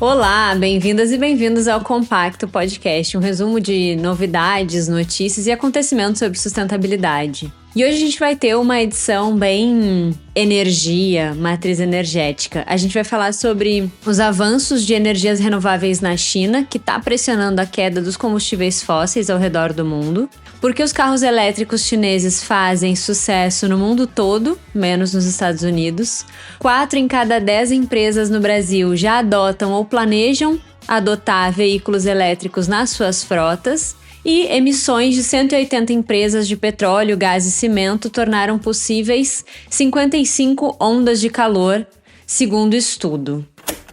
Olá, bem-vindas e bem-vindos ao Compacto Podcast, um resumo de novidades, notícias e acontecimentos sobre sustentabilidade. E hoje a gente vai ter uma edição bem energia, matriz energética. A gente vai falar sobre os avanços de energias renováveis na China, que está pressionando a queda dos combustíveis fósseis ao redor do mundo. Porque os carros elétricos chineses fazem sucesso no mundo todo, menos nos Estados Unidos. 4 em cada 10 empresas no Brasil já adotam ou planejam adotar veículos elétricos nas suas frotas. E emissões de 180 empresas de petróleo, gás e cimento tornaram possíveis 55 ondas de calor, segundo estudo.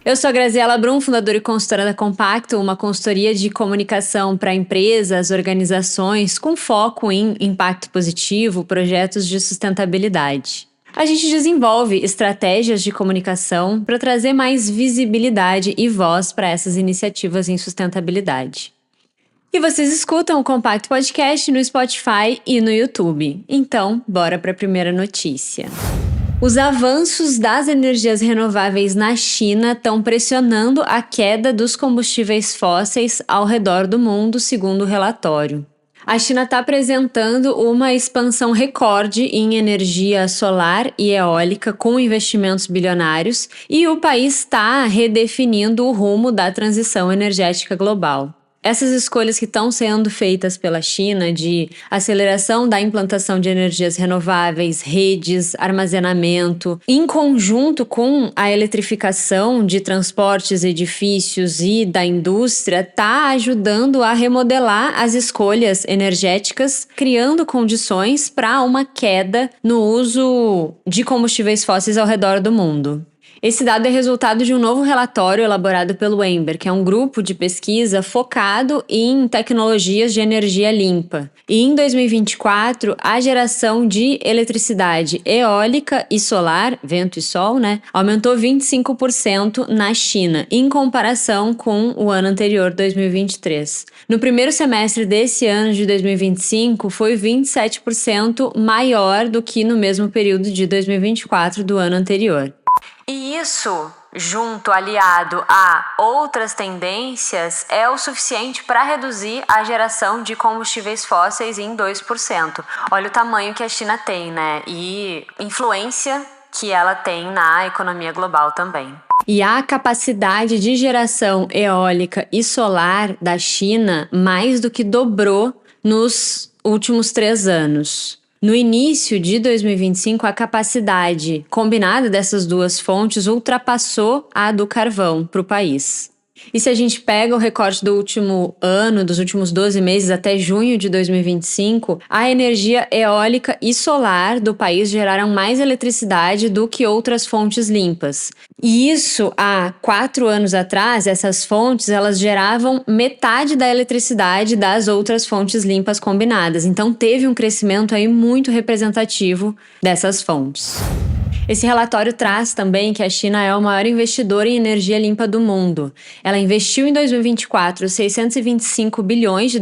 Eu sou a Graziela Brum, fundadora e consultora da Compacto, uma consultoria de comunicação para empresas, organizações, com foco em impacto positivo, projetos de sustentabilidade. A gente desenvolve estratégias de comunicação para trazer mais visibilidade e voz para essas iniciativas em sustentabilidade. E vocês escutam o Compacto Podcast no Spotify e no YouTube. Então, bora para a primeira notícia. Os avanços das energias renováveis na China estão pressionando a queda dos combustíveis fósseis ao redor do mundo, segundo o relatório. A China está apresentando uma expansão recorde em energia solar e eólica com investimentos bilionários e o país está redefinindo o rumo da transição energética global. Essas escolhas que estão sendo feitas pela China de aceleração da implantação de energias renováveis, redes, armazenamento, em conjunto com a eletrificação de transportes, edifícios e da indústria, está ajudando a remodelar as escolhas energéticas, criando condições para uma queda no uso de combustíveis fósseis ao redor do mundo. Esse dado é resultado de um novo relatório elaborado pelo Ember, que é um grupo de pesquisa focado em tecnologias de energia limpa. E em 2024, a geração de eletricidade eólica e solar, vento e sol, aumentou 25% na China, em comparação com o ano anterior, 2023. No primeiro semestre desse ano de 2025, foi 27% maior do que no mesmo período de 2024 do ano anterior. E isso, aliado a outras tendências, é o suficiente para reduzir a geração de combustíveis fósseis em 2%. Olha o tamanho que a China tem, E influência que ela tem na economia global também. E a capacidade de geração eólica e solar da China mais do que dobrou nos últimos 3 anos. No início de 2025, a capacidade combinada dessas duas fontes ultrapassou a do carvão para o país. E se a gente pega o recorte do último ano, dos últimos 12 meses até junho de 2025, a energia eólica e solar do país geraram mais eletricidade do que outras fontes limpas. E isso, há 4 anos atrás, essas fontes elas geravam metade da eletricidade das outras fontes limpas combinadas. Então teve um crescimento aí muito representativo dessas fontes. Esse relatório traz também que a China é o maior investidor em energia limpa do mundo. Ela investiu em 2024 $625 bilhões,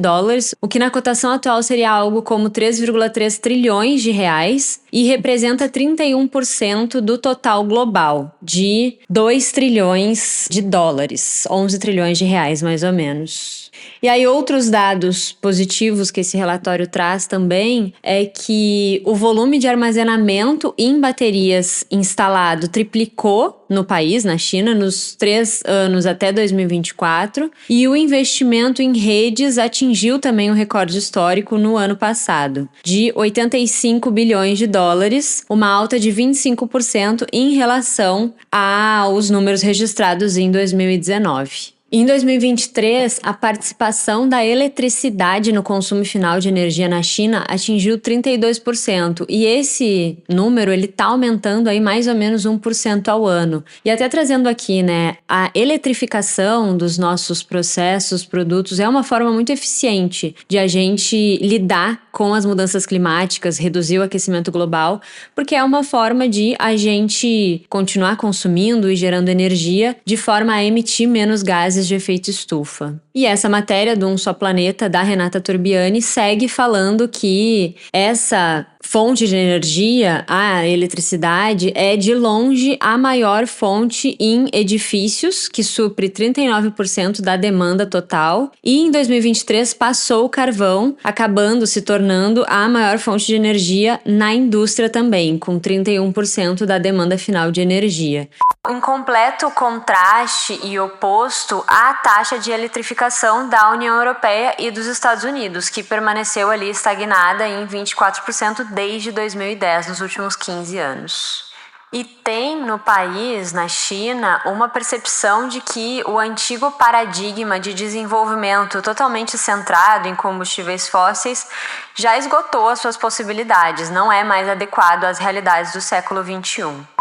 o que na cotação atual seria algo como 3,3 trilhões de reais e representa 31% do total global, de 2 trilhões de dólares, 11 trilhões de reais mais ou menos. E aí outros dados positivos que esse relatório traz também é que o volume de armazenamento em baterias instalado triplicou no país, na China, nos 3 anos até 2024, e o investimento em redes atingiu também um recorde histórico no ano passado, de 85 bilhões de dólares, uma alta de 25% em relação aos números registrados em 2019. Em 2023, a participação da eletricidade no consumo final de energia na China atingiu 32%, e esse número ele está aumentando aí mais ou menos 1% ao ano. E até trazendo aqui, a eletrificação dos nossos processos, produtos, é uma forma muito eficiente de a gente lidar com as mudanças climáticas, reduzir o aquecimento global, porque é uma forma de a gente continuar consumindo e gerando energia de forma a emitir menos gases de efeito estufa. E essa matéria do Um Só Planeta, da Renata Turbiani, segue falando que essa fonte de energia, a eletricidade, é de longe a maior fonte em edifícios, que supre 39% da demanda total, e em 2023 passou o carvão, acabando se tornando a maior fonte de energia na indústria também, com 31% da demanda final de energia. Em completo contraste e oposto à taxa de eletrificação da União Europeia e dos Estados Unidos, que permaneceu ali estagnada em 24% desde 2010, nos últimos 15 anos. E tem no país, na China, uma percepção de que o antigo paradigma de desenvolvimento totalmente centrado em combustíveis fósseis já esgotou as suas possibilidades, não é mais adequado às realidades do século XXI.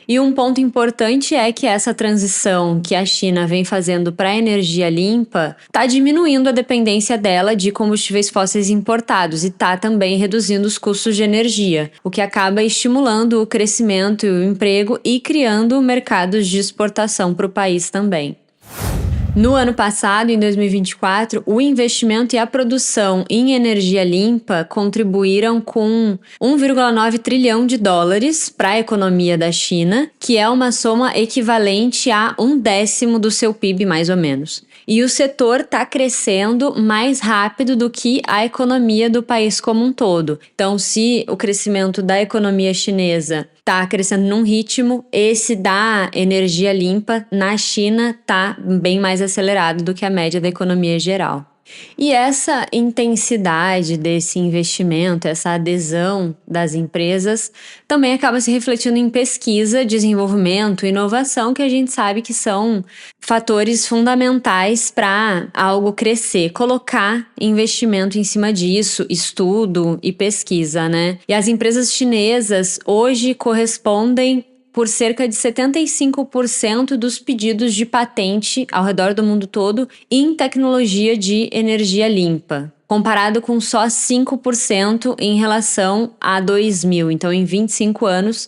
E um ponto importante é que essa transição que a China vem fazendo para a energia limpa está diminuindo a dependência dela de combustíveis fósseis importados e está também reduzindo os custos de energia, o que acaba estimulando o crescimento e o emprego e criando mercados de exportação para o país também. No ano passado, em 2024, o investimento e a produção em energia limpa contribuíram com 1,9 trilhão de dólares para a economia da China, que é uma soma equivalente a 1/10 do seu PIB, mais ou menos. E o setor está crescendo mais rápido do que a economia do país como um todo. Então, se o crescimento da economia chinesa está crescendo num ritmo, esse da energia limpa na China está bem mais acelerado do que a média da economia geral. E essa intensidade desse investimento, essa adesão das empresas, também acaba se refletindo em pesquisa, desenvolvimento, inovação, que a gente sabe que são fatores fundamentais para algo crescer, colocar investimento em cima disso, estudo e pesquisa, né? E as empresas chinesas hoje correspondem por cerca de 75% dos pedidos de patente ao redor do mundo todo em tecnologia de energia limpa, comparado com só 5% em relação a 2000. Então, em 25 anos,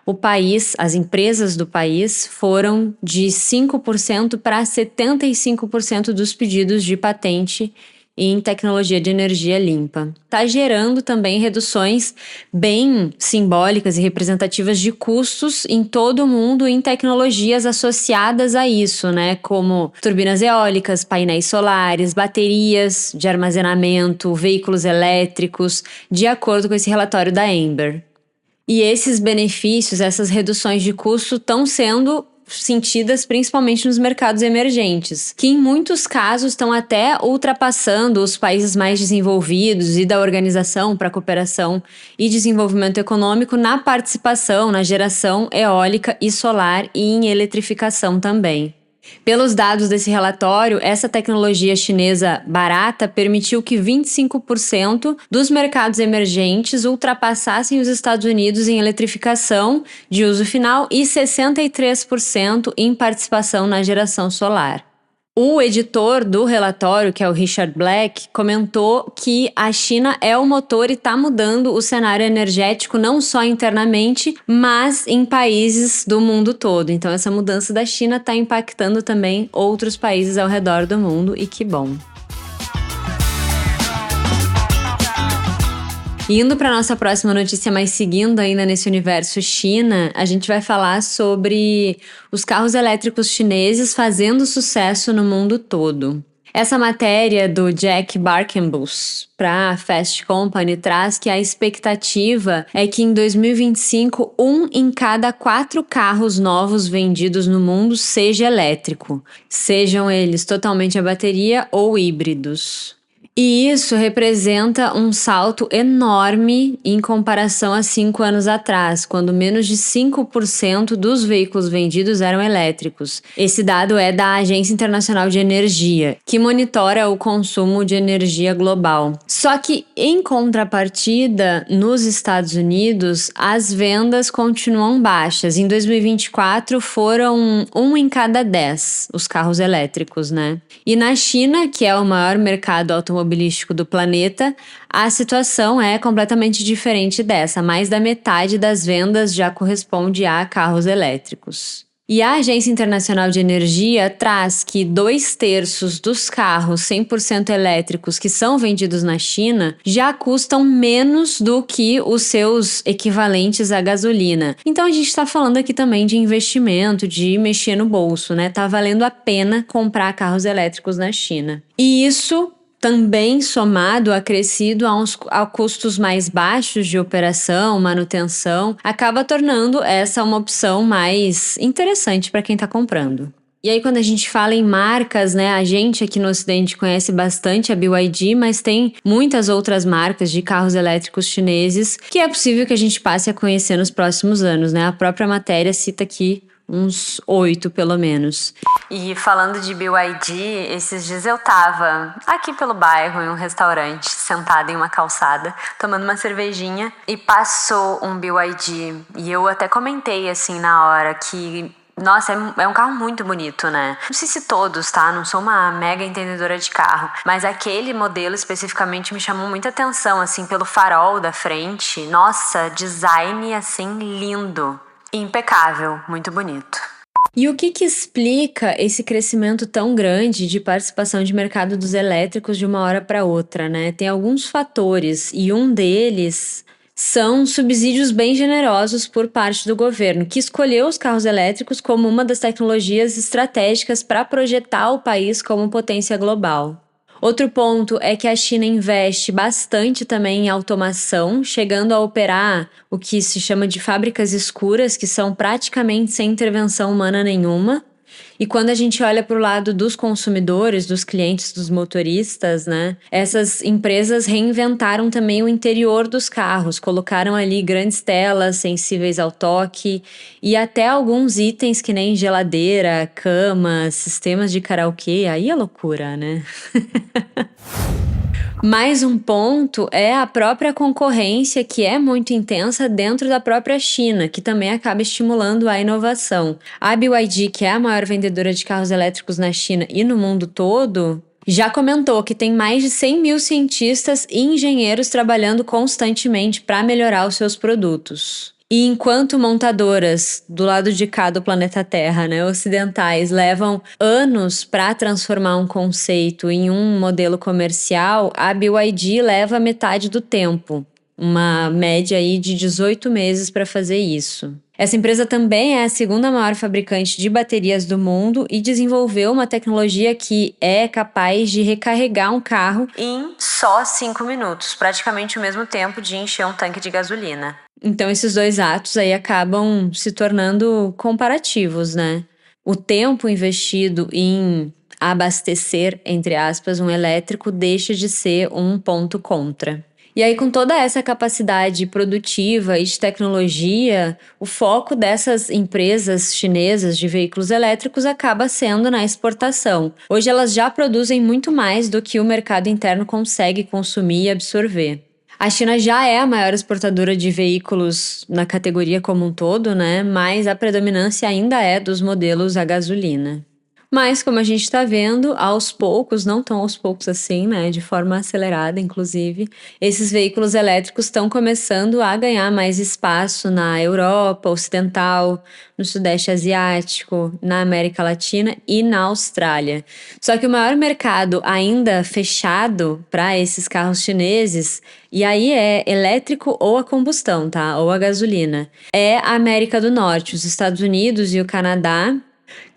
o país, as empresas do país foram de 5% para 75% dos pedidos de patente em tecnologia de energia limpa. Está gerando também reduções bem simbólicas e representativas de custos em todo o mundo em tecnologias associadas a isso, né? Como turbinas eólicas, painéis solares, baterias de armazenamento, veículos elétricos, de acordo com esse relatório da Ember. E esses benefícios, essas reduções de custo estão sendo sentidas principalmente nos mercados emergentes, que em muitos casos estão até ultrapassando os países mais desenvolvidos e da Organização para a Cooperação e Desenvolvimento Econômico na participação na geração eólica e solar e em eletrificação também. Pelos dados desse relatório, essa tecnologia chinesa barata permitiu que 25% dos mercados emergentes ultrapassassem os Estados Unidos em eletrificação de uso final e 63% em participação na geração solar. O editor do relatório, que é o Richard Black, comentou que a China é o motor e está mudando o cenário energético não só internamente, mas em países do mundo todo. Então essa mudança da China está impactando também outros países ao redor do mundo e que bom. Indo para a nossa próxima notícia, mas seguindo ainda nesse universo China, a gente vai falar sobre os carros elétricos chineses fazendo sucesso no mundo todo. Essa matéria do Jack Barkenbus para a Fast Company traz que a expectativa é que em 2025, 1 em cada 4 carros novos vendidos no mundo seja elétrico, sejam eles totalmente a bateria ou híbridos. E isso representa um salto enorme em comparação a 5 anos atrás, quando menos de 5% dos veículos vendidos eram elétricos. Esse dado é da Agência Internacional de Energia, que monitora o consumo de energia global. Só que, em contrapartida, nos Estados Unidos, as vendas continuam baixas. Em 2024, foram 1 em cada 10 os carros elétricos, né? E na China, que é o maior mercado automobilístico do planeta, a situação é completamente diferente dessa. Mais da metade das vendas já corresponde a carros elétricos. E a Agência Internacional de Energia traz que 2/3 dos carros 100% elétricos que são vendidos na China já custam menos do que os seus equivalentes à gasolina. Então a gente está falando aqui também de investimento, de mexer no bolso, né? Tá valendo a pena comprar carros elétricos na China. E isso também somado, acrescido a custos mais baixos de operação, manutenção, acaba tornando essa uma opção mais interessante para quem está comprando. E aí, quando a gente fala em marcas, né, a gente aqui no Ocidente conhece bastante a BYD, mas tem muitas outras marcas de carros elétricos chineses que é possível que a gente passe a conhecer nos próximos anos, né? A própria matéria cita aqui uns 8, pelo menos. E falando de BYD, esses dias eu tava aqui pelo bairro, em um restaurante, sentada em uma calçada, tomando uma cervejinha, e passou um BYD. E eu até comentei, assim, na hora, que nossa, é um carro muito bonito, né? Não sei se todos, tá? Não sou uma mega entendedora de carro, mas aquele modelo especificamente me chamou muita atenção, assim, pelo farol da frente. Nossa, design, assim, lindo. Impecável, muito bonito. E o que explica esse crescimento tão grande de participação de mercado dos elétricos de uma hora para outra, né? Tem alguns fatores e um deles são subsídios bem generosos por parte do governo, que escolheu os carros elétricos como uma das tecnologias estratégicas para projetar o país como potência global. Outro ponto é que a China investe bastante também em automação, chegando a operar o que se chama de fábricas escuras, que são praticamente sem intervenção humana nenhuma. E quando a gente olha para o lado dos consumidores, dos clientes, dos motoristas, né? Essas empresas reinventaram também o interior dos carros, colocaram ali grandes telas sensíveis ao toque e até alguns itens que nem geladeira, cama, sistemas de karaokê, aí é loucura, né? Mais um ponto é a própria concorrência, que é muito intensa dentro da própria China, que também acaba estimulando a inovação. A BYD, que é a maior vendedora de carros elétricos na China e no mundo todo, já comentou que tem mais de 100 mil cientistas e engenheiros trabalhando constantemente para melhorar os seus produtos. E enquanto montadoras do lado de cá do planeta Terra, né, ocidentais, levam anos para transformar um conceito em um modelo comercial, a BYD leva metade do tempo, uma média aí de 18 meses para fazer isso. Essa empresa também é a segunda maior fabricante de baterias do mundo e desenvolveu uma tecnologia que é capaz de recarregar um carro em só 5 minutos, praticamente o mesmo tempo de encher um tanque de gasolina. Então esses dois atos aí acabam se tornando comparativos, né? O tempo investido em abastecer, entre aspas, um elétrico deixa de ser um ponto contra. E aí, com toda essa capacidade produtiva e de tecnologia, o foco dessas empresas chinesas de veículos elétricos acaba sendo na exportação. Hoje elas já produzem muito mais do que o mercado interno consegue consumir e absorver. A China já é a maior exportadora de veículos na categoria como um todo, né? Mas a predominância ainda é dos modelos a gasolina. Mas, como a gente está vendo, aos poucos, não tão aos poucos assim, né? De forma acelerada, inclusive, esses veículos elétricos estão começando a ganhar mais espaço na Europa Ocidental, no Sudeste Asiático, na América Latina e na Austrália. Só que o maior mercado ainda fechado para esses carros chineses, e aí é elétrico ou a combustão, tá? Ou a gasolina, é a América do Norte, os Estados Unidos e o Canadá,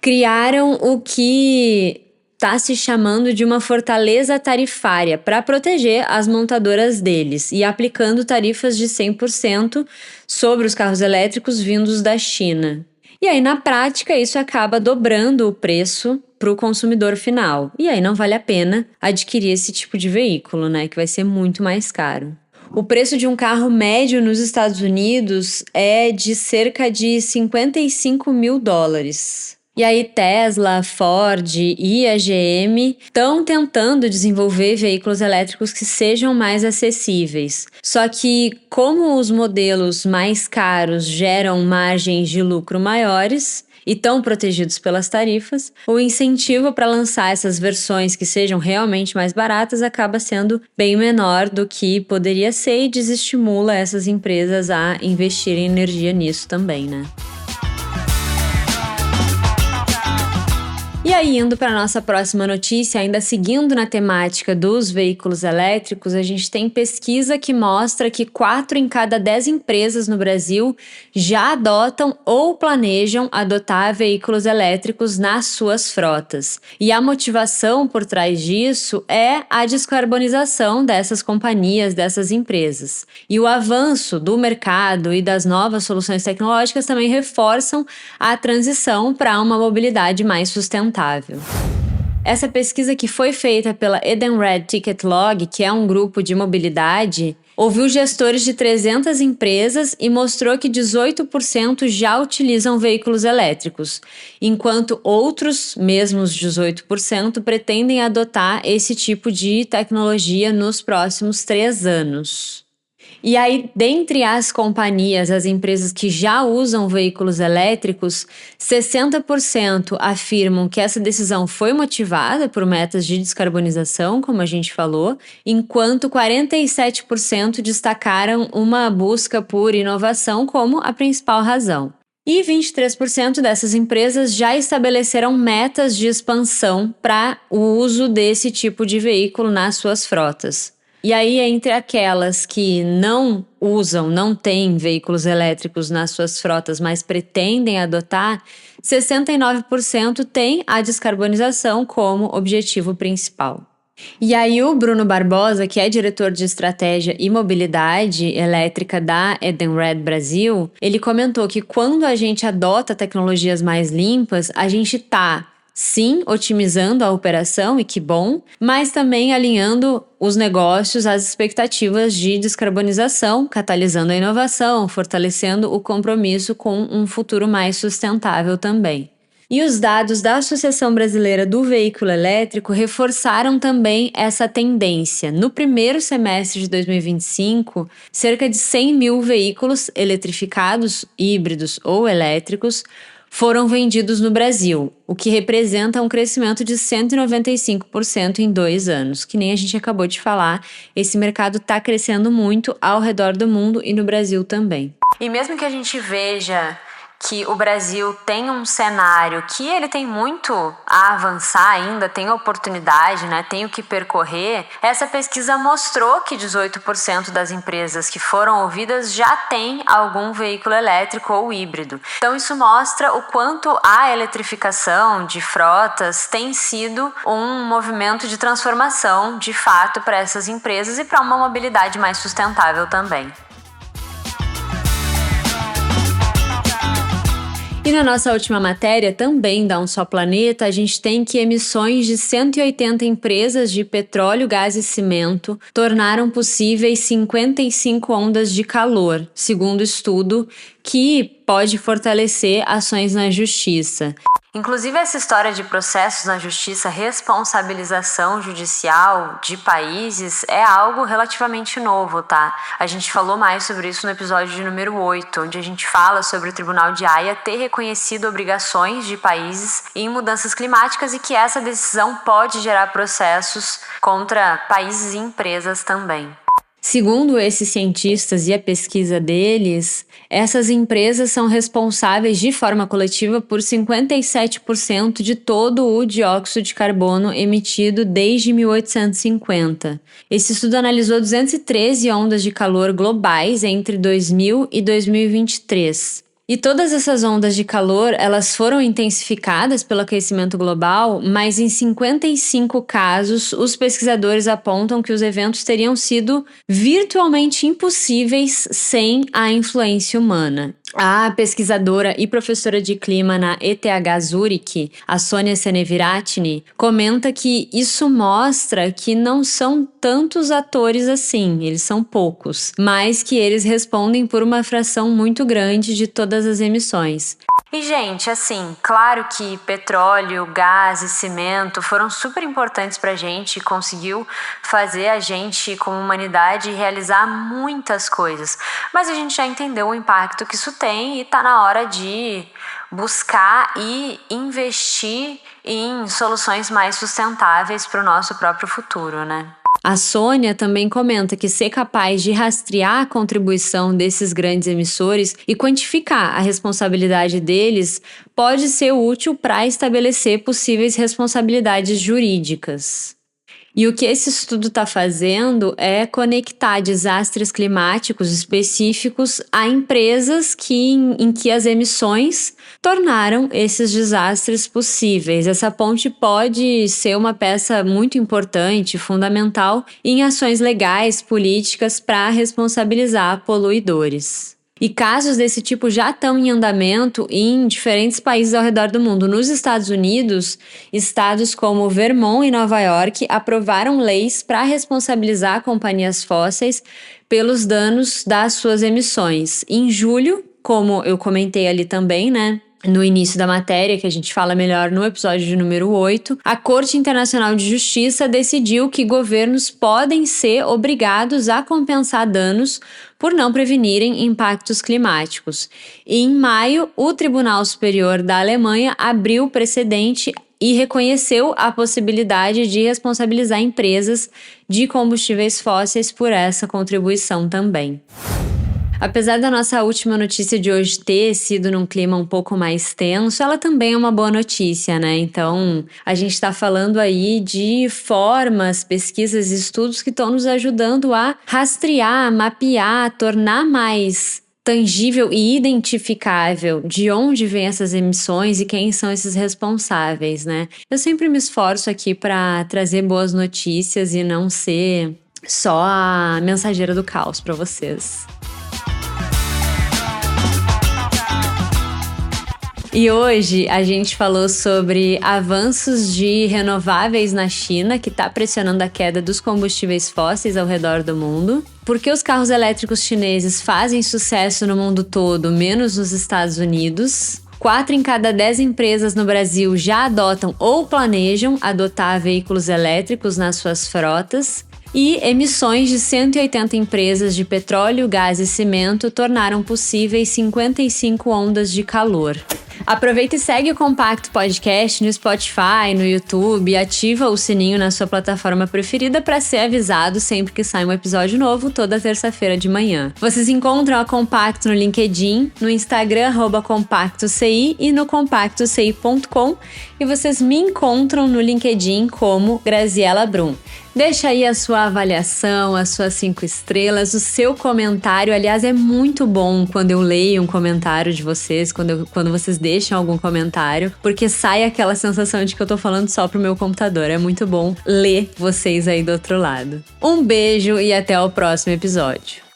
criaram o que está se chamando de uma fortaleza tarifária para proteger as montadoras deles e aplicando tarifas de 100% sobre os carros elétricos vindos da China. E aí, na prática, isso acaba dobrando o preço para o consumidor final. E aí não vale a pena adquirir esse tipo de veículo, né? Que vai ser muito mais caro. O preço de um carro médio nos Estados Unidos é de cerca de 55 mil dólares. E aí Tesla, Ford e a GM estão tentando desenvolver veículos elétricos que sejam mais acessíveis. Só que como os modelos mais caros geram margens de lucro maiores e estão protegidos pelas tarifas, o incentivo para lançar essas versões que sejam realmente mais baratas acaba sendo bem menor do que poderia ser e desestimula essas empresas a investirem energia nisso também, né? E aí, indo para a nossa próxima notícia, ainda seguindo na temática dos veículos elétricos, a gente tem pesquisa que mostra que 4 em cada 10 empresas no Brasil já adotam ou planejam adotar veículos elétricos nas suas frotas. E a motivação por trás disso é a descarbonização dessas companhias, dessas empresas. E o avanço do mercado e das novas soluções tecnológicas também reforçam a transição para uma mobilidade mais sustentável. Essa pesquisa, que foi feita pela Edenred Ticket Log, que é um grupo de mobilidade, ouviu gestores de 300 empresas e mostrou que 18% já utilizam veículos elétricos, enquanto outros, mesmo os 18%, pretendem adotar esse tipo de tecnologia nos próximos 3 anos. E aí, dentre as companhias, as empresas que já usam veículos elétricos, 60% afirmam que essa decisão foi motivada por metas de descarbonização, como a gente falou, enquanto 47% destacaram uma busca por inovação como a principal razão. E 23% dessas empresas já estabeleceram metas de expansão para o uso desse tipo de veículo nas suas frotas. E aí, entre aquelas que não têm veículos elétricos nas suas frotas, mas pretendem adotar, 69% têm a descarbonização como objetivo principal. E aí, o Bruno Barbosa, que é diretor de estratégia e mobilidade elétrica da Edenred Brasil, ele comentou que quando a gente adota tecnologias mais limpas, a gente está sim, otimizando a operação, e que bom, mas também alinhando os negócios às expectativas de descarbonização, catalisando a inovação, fortalecendo o compromisso com um futuro mais sustentável também. E os dados da Associação Brasileira do Veículo Elétrico reforçaram também essa tendência. No primeiro semestre de 2025, cerca de 100 mil veículos eletrificados, híbridos ou elétricos, foram vendidos no Brasil, o que representa um crescimento de 195% em 2 anos, que nem a gente acabou de falar. Esse mercado está crescendo muito ao redor do mundo e no Brasil também. E mesmo que a gente veja que o Brasil tem um cenário que ele tem muito a avançar ainda, tem oportunidade, né, tem o que percorrer, essa pesquisa mostrou que 18% das empresas que foram ouvidas já têm algum veículo elétrico ou híbrido. Então isso mostra o quanto a eletrificação de frotas tem sido um movimento de transformação, de fato, para essas empresas e para uma mobilidade mais sustentável também. E na nossa última matéria, também da Um Só Planeta, a gente tem que emissões de 180 empresas de petróleo, gás e cimento tornaram possíveis 55 ondas de calor, segundo estudo que pode fortalecer ações na justiça. Inclusive, essa história de processos na justiça, responsabilização judicial de países, é algo relativamente novo, tá? A gente falou mais sobre isso no episódio de número 8, onde a gente fala sobre o Tribunal de Haia ter reconhecido obrigações de países em mudanças climáticas e que essa decisão pode gerar processos contra países e empresas também. Segundo esses cientistas e a pesquisa deles, essas empresas são responsáveis de forma coletiva por 57% de todo o dióxido de carbono emitido desde 1850. Esse estudo analisou 213 ondas de calor globais entre 2000 e 2023. E todas essas ondas de calor, elas foram intensificadas pelo aquecimento global, mas em 55 casos, os pesquisadores apontam que os eventos teriam sido virtualmente impossíveis sem a influência humana. A pesquisadora e professora de clima na ETH Zurich, a Sônia Seneviratne, comenta que isso mostra que não são tantos atores assim, eles são poucos, mas que eles respondem por uma fração muito grande de todas as emissões. E, gente, assim, claro que petróleo, gás e cimento foram super importantes pra gente, conseguiu fazer a gente, como humanidade, realizar muitas coisas. Mas a gente já entendeu o impacto que isso tem e tá na hora de buscar e investir em soluções mais sustentáveis para o nosso próprio futuro, né? A Sônia também comenta que ser capaz de rastrear a contribuição desses grandes emissores e quantificar a responsabilidade deles pode ser útil para estabelecer possíveis responsabilidades jurídicas. E o que esse estudo está fazendo é conectar desastres climáticos específicos a empresas em que as emissões tornaram esses desastres possíveis. Essa ponte pode ser uma peça muito importante, fundamental, em ações legais, políticas para responsabilizar poluidores. E casos desse tipo já estão em andamento em diferentes países ao redor do mundo. Nos Estados Unidos, estados como Vermont e Nova York aprovaram leis para responsabilizar companhias fósseis pelos danos das suas emissões. Em julho, como eu comentei ali também, no início da matéria, que a gente fala melhor no episódio de número 8, a Corte Internacional de Justiça decidiu que governos podem ser obrigados a compensar danos por não prevenirem impactos climáticos. E em maio, o Tribunal Superior da Alemanha abriu precedente e reconheceu a possibilidade de responsabilizar empresas de combustíveis fósseis por essa contribuição também. Apesar da nossa última notícia de hoje ter sido num clima um pouco mais tenso, ela também é uma boa notícia, Então, a gente está falando aí de formas, pesquisas e estudos que estão nos ajudando a rastrear, mapear, tornar mais tangível e identificável de onde vêm essas emissões e quem são esses responsáveis, Eu sempre me esforço aqui para trazer boas notícias e não ser só a mensageira do caos para vocês. E hoje a gente falou sobre avanços de renováveis na China, que está pressionando a queda dos combustíveis fósseis ao redor do mundo. Por que os carros elétricos chineses fazem sucesso no mundo todo, menos nos Estados Unidos? 4 em cada 10 empresas no Brasil já adotam ou planejam adotar veículos elétricos nas suas frotas. E emissões de 180 empresas de petróleo, gás e cimento tornaram possíveis 55 ondas de calor. Aproveita e segue o Compacto Podcast no Spotify, no YouTube, e ativa o sininho na sua plataforma preferida para ser avisado sempre que sai um episódio novo, toda terça-feira de manhã. Vocês encontram a Compacto no LinkedIn, no Instagram, @CompactoCI e no compactoci.com, e vocês me encontram no LinkedIn como Graziela Brum. Deixa aí a sua avaliação, as suas 5 estrelas, o seu comentário. Aliás, é muito bom quando eu leio um comentário de vocês, quando vocês deixam algum comentário, porque sai aquela sensação de que eu tô falando só pro meu computador. É muito bom ler vocês aí do outro lado. Um beijo e até o próximo episódio.